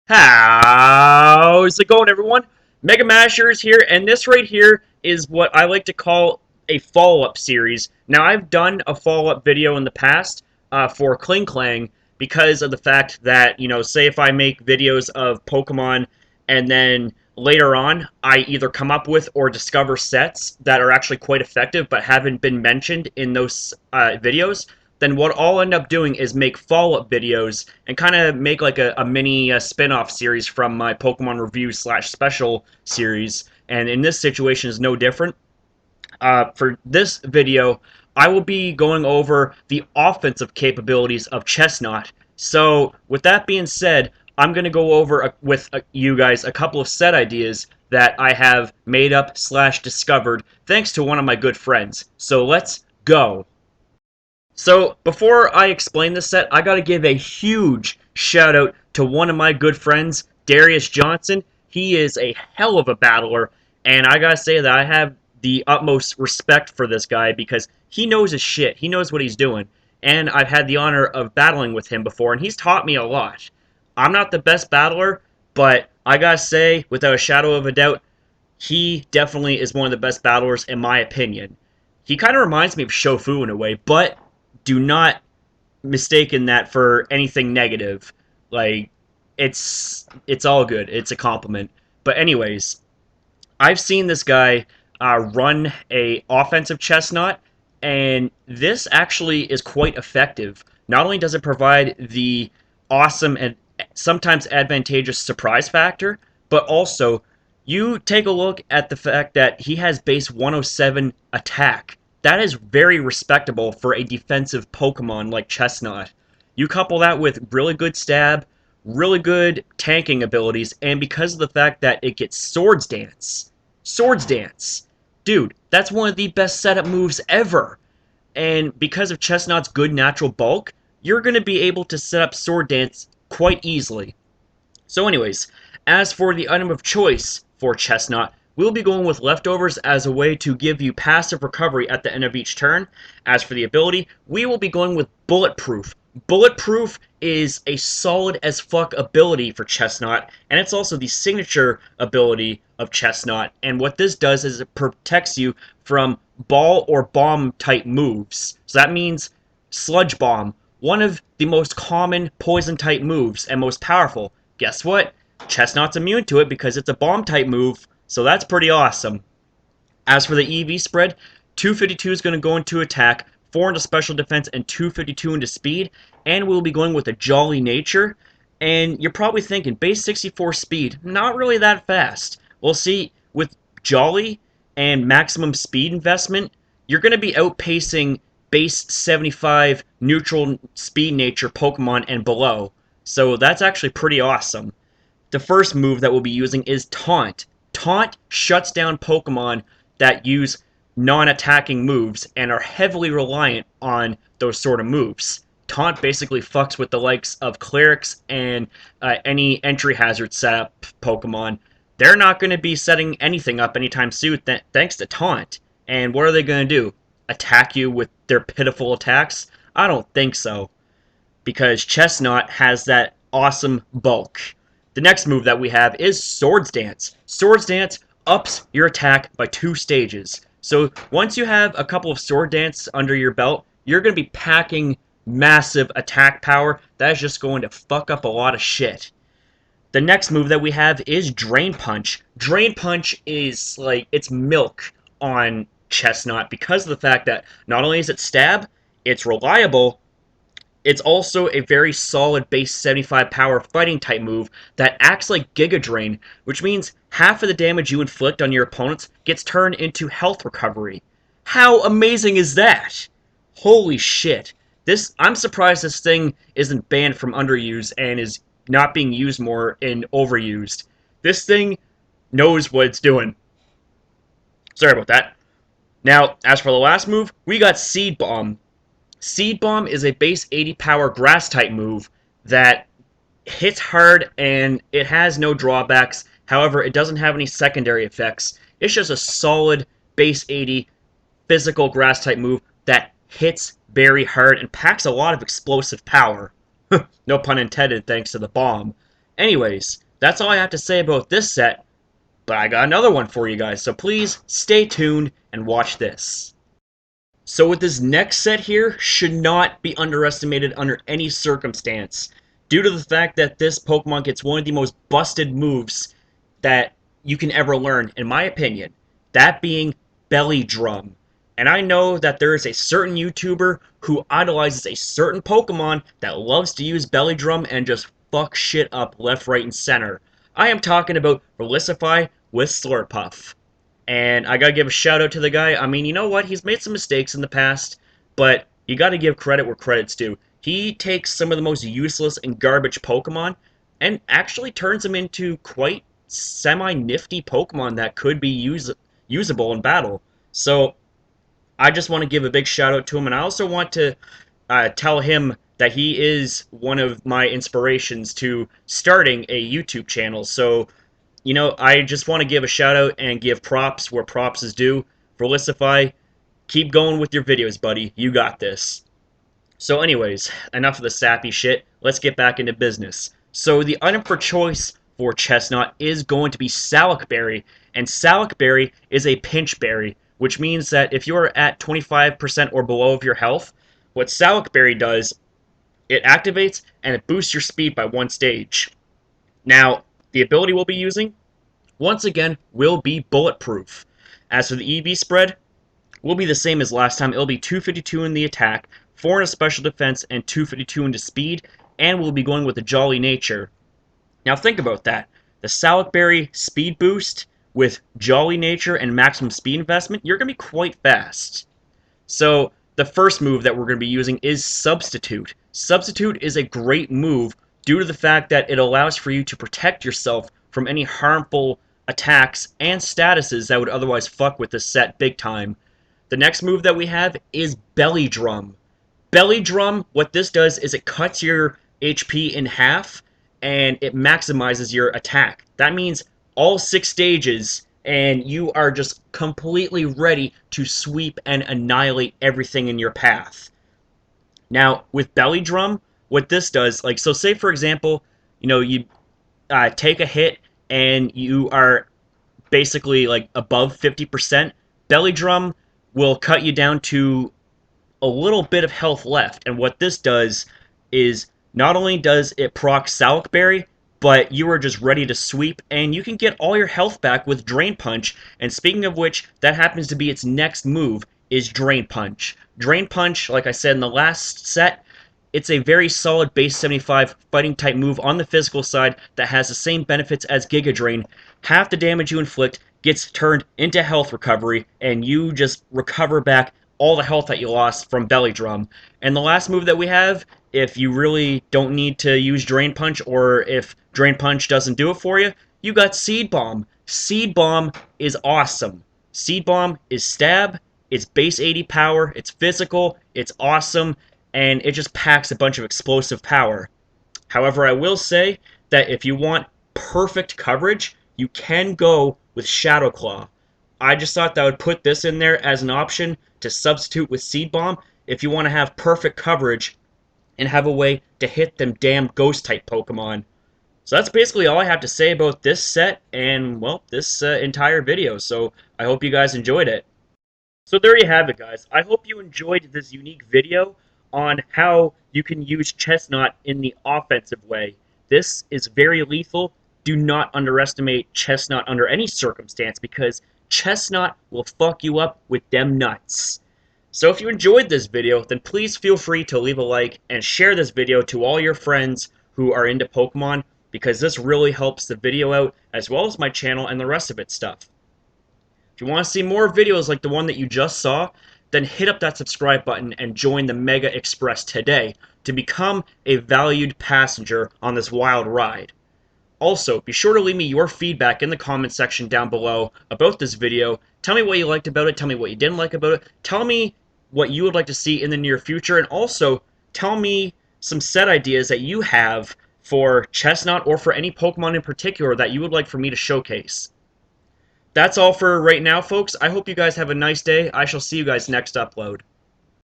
How's it going, everyone? Mega Mashers here, and this right here is what I like to call a follow-up series. Now, I've done a follow-up video in the past for Kling Clang because of the fact that, say if I make videos of Pokemon and then later on I either come up with or discover sets that are actually quite effective but haven't been mentioned in those videos, then what I'll end up doing is make follow-up videos and kind of make like a mini spin-off series from my Pokemon review slash special series. And in this situation is no different. For this video, I will be going over the offensive capabilities of Chesnaught. So with that being said, I'm going to go over with you guys a couple of set ideas that I have made up slash discovered thanks to one of my good friends. So let's go. So, before I explain this set, I gotta give a huge shout out to one of my good friends, Darius Johnson. He is a hell of a battler, and I gotta say that I have the utmost respect for this guy because he knows his shit. He knows what he's doing. And I've had the honor of battling with him before, and he's taught me a lot. I'm not the best battler, but I gotta say, without a shadow of a doubt, he definitely is one of the best battlers in my opinion. He kind of reminds me of Shofu in a way, but do not mistaken that for anything negative. Like it's all good. It's a compliment. But anyways, I've seen this guy run a offensive Chesnaught, and this actually is quite effective. Not only does it provide the awesome and sometimes advantageous surprise factor, but also you take a look at the fact that he has base 107 attack. That is very respectable for a defensive Pokemon like Chesnaught. You couple that with really good stab, really good tanking abilities, and because of the fact that it gets Swords Dance. Swords Dance! Dude, that's one of the best setup moves ever! And because of Chesnaught's good natural bulk, you're going to be able to set up Sword Dance quite easily. So anyways, as for the item of choice for Chesnaught, we'll be going with Leftovers as a way to give you passive recovery at the end of each turn. As for the ability, we will be going with Bulletproof. Bulletproof is a solid as fuck ability for Chesnaught, and it's also the signature ability of Chesnaught. And what this does is it protects you from ball or bomb type moves. So that means Sludge Bomb, one of the most common poison type moves and most powerful. Guess what? Chesnaught's immune to it because it's a bomb type move, so that's pretty awesome. As for the EV spread, 252 is going to go into attack, 4 into special defense, and 252 into speed, and we'll be going with a Jolly Nature. And you're probably thinking, base 64 speed, not really that fast. Well, see, with Jolly and maximum speed investment, you're going to be outpacing base 75 neutral speed nature Pokemon and below. So that's actually pretty awesome. The first move that we'll be using is Taunt. Taunt shuts down Pokemon that use non-attacking moves and are heavily reliant on those sort of moves. Taunt basically fucks with the likes of Clerics and any entry hazard setup Pokemon. They're not going to be setting anything up anytime soon thanks to Taunt. And what are they going to do? Attack you with their pitiful attacks? I don't think so, because Chesnaught has that awesome bulk. The next move that we have is Swords Dance. Swords Dance ups your attack by 2 stages. So once you have a couple of Sword Dance under your belt, you're going to be packing massive attack power. That is just going to fuck up a lot of shit. The next move that we have is Drain Punch. Drain Punch is like, it's milk on Chesnaught because of the fact that not only is it stab, it's reliable, it's also a very solid base 75 power fighting type move that acts like Giga Drain, which means half of the damage you inflict on your opponents gets turned into health recovery. How amazing is that? Holy shit. I'm surprised this thing isn't banned from underuse and is not being used more and overused. This thing knows what it's doing. Sorry about that. Now, as for the last move, we got Seed Bomb. Seed Bomb is a base 80 power grass type move that hits hard and it has no drawbacks. However, it doesn't have any secondary effects. It's just a solid base 80 physical grass type move that hits very hard and packs a lot of explosive power. No pun intended, thanks to the bomb. Anyways, that's all I have to say about this set, but I got another one for you guys, so please stay tuned and watch this. So with this next set here, should not be underestimated under any circumstance, due to the fact that this Pokemon gets one of the most busted moves that you can ever learn, in my opinion, that being Belly Drum. And I know that there is a certain YouTuber who idolizes a certain Pokemon that loves to use Belly Drum and just fuck shit up left, right, and center. I am talking about Verlisify with Slurpuff. And I gotta give a shout out to the guy. I mean, you know what? He's made some mistakes in the past, but you gotta give credit where credit's due. He takes some of the most useless and garbage Pokemon and actually turns them into quite semi-nifty Pokemon that could be usable in battle. So I just want to give a big shout out to him, and I also want to tell him that he is one of my inspirations to starting a YouTube channel. So I just want to give a shout out and give props where props is due. Verlisify, keep going with your videos, buddy. You got this. So anyways, enough of the sappy shit. Let's get back into business. So the item for choice for Chesnaught is going to be Salac Berry, and Salac Berry is a pinch berry, which means that if you are at 25% or below of your health, what Salac Berry does, it activates and it boosts your speed by 1 stage. Now, the ability we'll be using, once again, will be bulletproof. As for the EV spread, will be the same as last time. It'll be 252 in the attack, 4 in a special defense, and 252 into speed, and we'll be going with the Jolly Nature. Now think about that. The Salac Berry speed boost with Jolly Nature and maximum speed investment, you're going to be quite fast. So the first move that we're going to be using is Substitute. Substitute is a great move due to the fact that it allows for you to protect yourself from any harmful attacks and statuses that would otherwise fuck with this set big time. The next move that we have is Belly Drum. Belly Drum, what this does is it cuts your HP in half and it maximizes your attack. That means all 6 stages and you are just completely ready to sweep and annihilate everything in your path. Now, with Belly Drum, what this does, so say for example, you take a hit and you are basically above 50%, Belly Drum will cut you down to a little bit of health left. And what this does is not only does it proc Salac Berry, but you are just ready to sweep, and you can get all your health back with Drain Punch. And speaking of which, that happens to be its next move, is Drain Punch. Drain Punch, like I said in the last set, it's a very solid base 75 fighting type move on the physical side that has the same benefits as Giga Drain. Half the damage you inflict gets turned into health recovery, and you just recover back all the health that you lost from Belly Drum. And the last move that we have, if you really don't need to use Drain Punch, or if Drain Punch doesn't do it for you, you got Seed Bomb. Seed Bomb is awesome. Seed Bomb is stab, it's base 80 power, it's physical, it's awesome, and it just packs a bunch of explosive power. However, I will say that if you want perfect coverage, you can go with Shadow Claw. I just thought that I would put this in there as an option to substitute with Seed Bomb if you want to have perfect coverage and have a way to hit them damn Ghost-type Pokemon. So that's basically all I have to say about this set and, well, this entire video. So I hope you guys enjoyed it. So there you have it, guys. I hope you enjoyed this unique video on how you can use Chesnaught in the offensive way. This is very lethal. Do not underestimate Chesnaught under any circumstance, because Chesnaught will fuck you up with them nuts. So if you enjoyed this video, then please feel free to leave a like and share this video to all your friends who are into Pokemon, because this really helps the video out, as well as my channel and the rest of its stuff. If you want to see more videos like the one that you just saw, then hit up that subscribe button and join the Mega Express today to become a valued passenger on this wild ride. Also, be sure to leave me your feedback in the comment section down below about this video. Tell me what you liked about it, tell me what you didn't like about it, tell me what you would like to see in the near future, and also tell me some set ideas that you have for Chesnaught or for any Pokemon in particular that you would like for me to showcase. That's all for right now, folks. I hope you guys have a nice day. I shall see you guys next upload.